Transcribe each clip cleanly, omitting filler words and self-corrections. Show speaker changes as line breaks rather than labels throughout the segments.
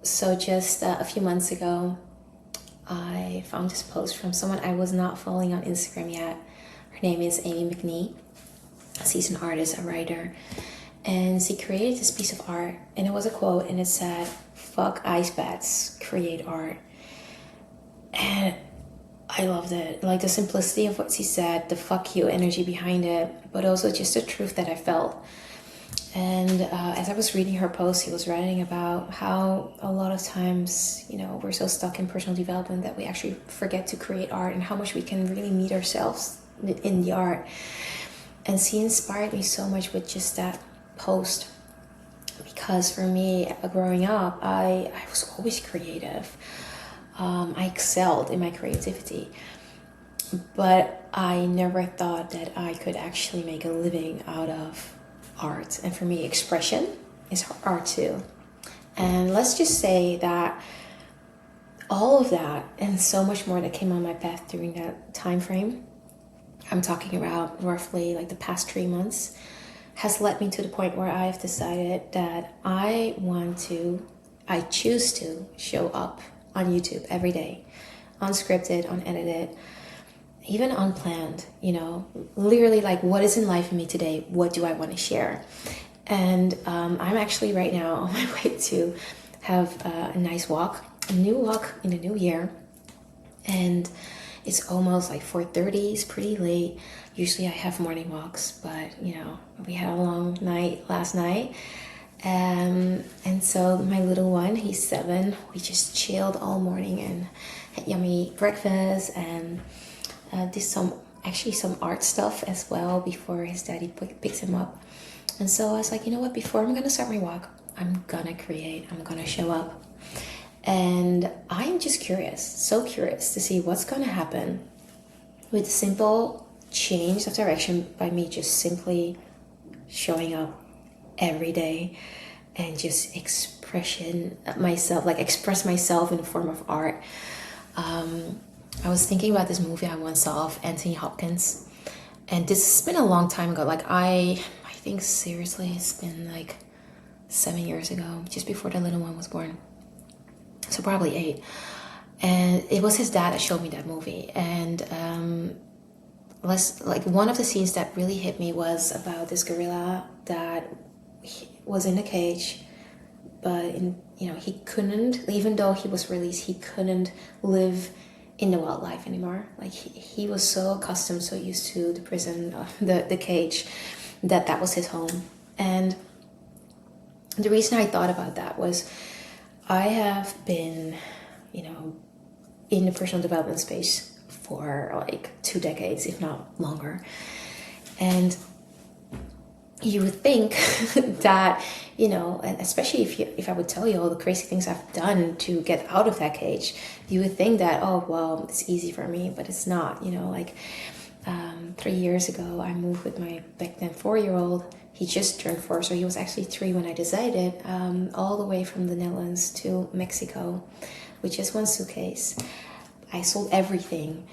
So just a few months ago, I found this post from someone I was not following on Instagram yet. Her name is Amy McNee. She's an artist, a writer, and she created this piece of art, and it was a quote, and it said, "Fuck ice baths, create art." And I loved it. Like the simplicity of what she said, the fuck you energy behind it, but also just the truth that I felt. And as I was reading her post, she was writing about how a lot of times, we're so stuck in personal development that we actually forget to create art and how much we can really meet ourselves in the art. And she inspired me so much with just that post. Because for me, growing up, I was always creative. I excelled in my creativity. But I never thought that I could actually make a living out of art. And for me, expression is art too. And let's just say that all of that and so much more that came on my path during that time frame, I'm talking about roughly like the past 3 months, has led me to the point where I have decided that I choose to show up on YouTube every day, unscripted, unedited, even unplanned, literally like what is in life for me today, what do I want to share? And I'm actually right now on my way to have a nice walk, a new walk in the new year. And it's almost like 4:30, it's pretty late. Usually I have morning walks, but we had a long night last night. And so my little one, he's 7, we just chilled all morning and had yummy breakfast and did some art stuff as well before his daddy picks him up. And so I was like, you know what, before I'm gonna start my walk, I'm gonna create, I'm gonna show up. And I'm just curious, so curious to see what's gonna happen with simple change of direction by me just simply showing up every day and just express myself in the form of art. I was thinking about this movie I once saw of Anthony Hopkins, and this has been a long time ago. Like I think seriously, it's been like 7 years ago, just before the little one was born. So probably 8. And it was his dad that showed me that movie. And one of the scenes that really hit me was about this gorilla that was in a cage, but he couldn't, even though he was released, he couldn't live in the wildlife anymore. Like he was so accustomed, so used to the prison, the cage, that was his home. And the reason I thought about that was I have been, in the personal development space for like 2 decades, if not longer. And you would think that, and especially if I would tell you all the crazy things I've done to get out of that cage, you would think that, oh, well, it's easy for me, but it's not. 3 years ago, I moved with my back then 4-year-old. He just turned 4, so he was actually 3 when I decided, all the way from the Netherlands to Mexico with just one suitcase. I sold everything,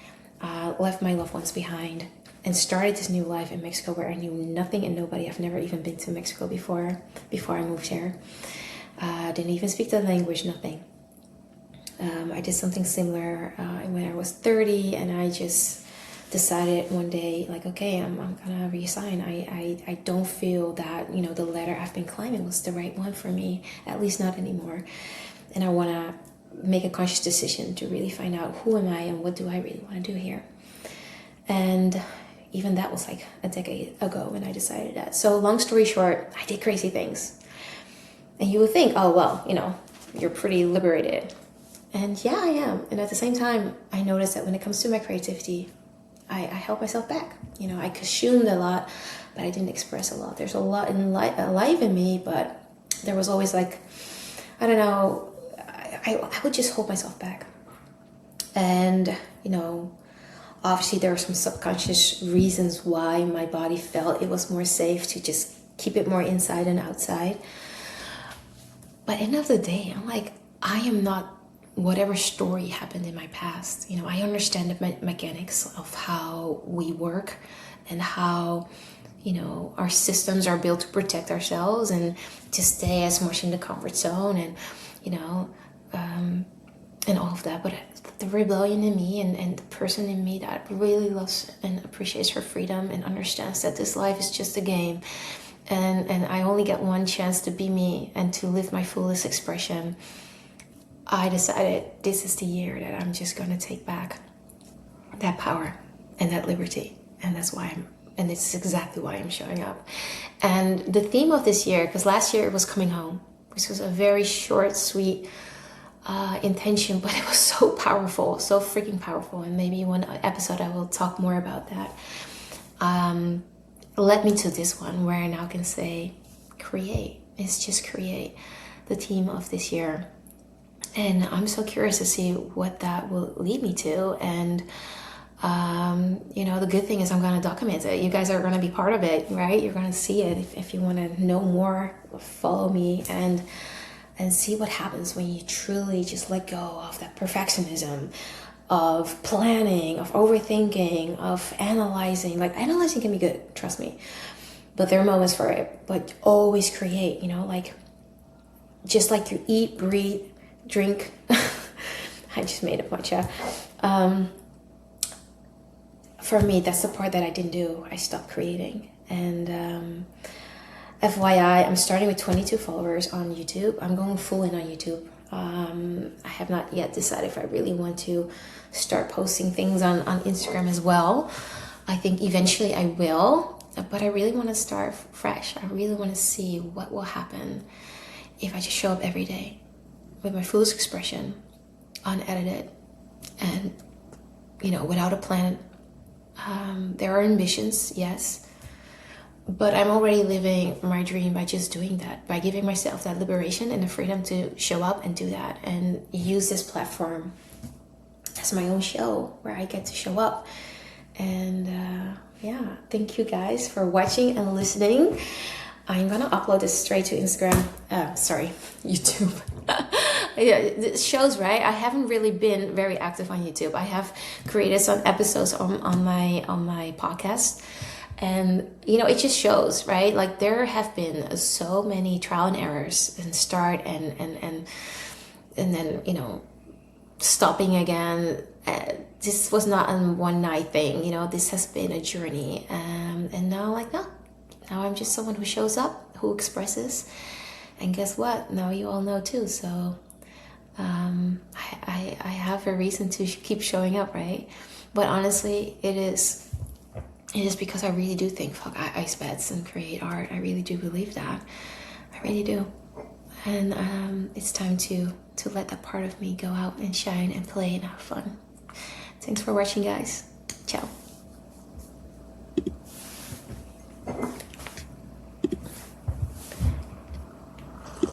left my loved ones behind, and started this new life in Mexico where I knew nothing and nobody. I've never even been to Mexico before I moved here. Didn't even speak the language, nothing. I did something similar when I was 30, and I just decided one day, like, okay, I'm gonna resign. I don't feel that, the ladder I've been climbing was the right one for me, at least not anymore. And I wanna make a conscious decision to really find out who am I and what do I really wanna do here. And even that was like a decade ago when I decided that. So long story short, I did crazy things. And you would think, oh, well, you're pretty liberated. And yeah, I am. And at the same time, I noticed that when it comes to my creativity, I held myself back. I consumed a lot, but I didn't express a lot. There's a lot alive in me, but there was always like, I don't know, I would just hold myself back. And, obviously there are some subconscious reasons why my body felt it was more safe to just keep it more inside and outside. But at the end of the day, I'm like, I am not whatever story happened in my past. I understand the mechanics of how we work and how, our systems are built to protect ourselves and to stay as much in the comfort zone. And you know, and all of that. But the rebellion in me and the person in me that really loves and appreciates her freedom and understands that this life is just a game, and I only get one chance to be me and to live my fullest expression, I decided this is the year that I'm just going to take back that power and that liberty. And that's why and it's exactly why I'm showing up. And the theme of this year, because last year it was coming home, which was a very short, sweet intention, but it was so powerful, so freaking powerful. And maybe one episode I will talk more about that. Led me to this one where I now can say, create. It's just create, the theme of this year. And I'm so curious to see what that will lead me to. And you know, the good thing is I'm going to document it. You guys are going to be part of it, right? You're going to see it. If you want to know more, follow me and see what happens when you truly just let go of that perfectionism, of planning, of overthinking, of analyzing. Like, analyzing can be good, trust me, but there are moments for it. But always create, you know, like, just like you eat, breathe, drink. I just made a bunch of for me, that's the part that I didn't do. I stopped creating. And FYI, I'm starting with 22 followers on YouTube. I'm going full in on YouTube. I have not yet decided if I really want to start posting things on Instagram as well. I think eventually I will, but I really want to start fresh. I really want to see what will happen if I just show up every day with my fullest expression, unedited, and, you know, without a plan. There are ambitions, yes, but I'm already living my dream by just doing that, by giving myself that liberation and the freedom to show up and do that and use this platform as my own show where I get to show up. And yeah, thank you guys for watching and listening. I'm gonna upload this straight to Instagram, YouTube. Yeah, it shows, right? I haven't really been very active on YouTube. I have created some episodes on my podcast, and you know, it just shows, right? Like, there have been so many trial and errors and start and then, you know, stopping again. This was not a one night thing, you know. This has been a journey, and now, like, no, now I'm just someone who shows up, who expresses, and guess what? Now you all know too. So I have a reason to keep showing up, right? But honestly, it is because I really do think, fuck, ice baths and create art. I really do believe that. I really do. And it's time to let that part of me go out and shine and play and have fun. Thanks for watching, guys. Ciao.